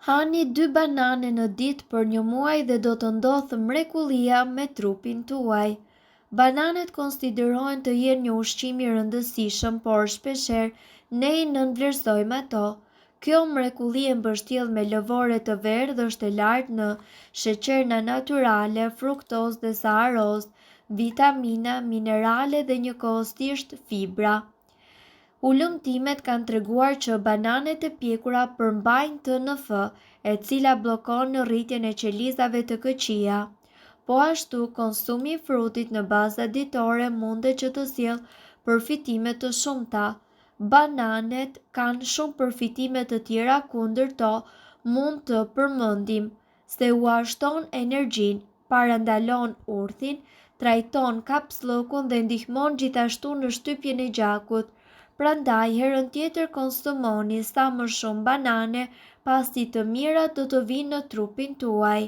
Hani 2 banane në ditë për 1 muaj dhe do të ndodhë mrekullia me trupin tuaj. Bananet konsiderohen të jenë një ushqim i rëndësishëm, por shpeshherë ne i nënvlerësojmë ato. Kjo mrekulli e mbështjell me lëvore të verdhë është e lartë në sheqerna natyrale, fruktozë dhe saharozë, vitamina, minerale dhe njëkohësisht fibra. Ullumtimet kanë treguar që bananet e pjekura përmbajnë TNF, e cila bllokon rritjen e qelizave të këqija. Po ashtu, konsumi i frutit në baza ditore mundet që të sjellë përfitime të shumta. Bananet kanë shumë përfitime të tjera, kundërto mund të përmendim se u ashton energjinë, parandalon urthin, trajton kapsllokun dhe ndihmon gjithashtu në shtypjen e gjakut. Prandaj, herën tjetër konsumoni sa më shumë banane, pasi të mirat do të vinë në trupin tuaj.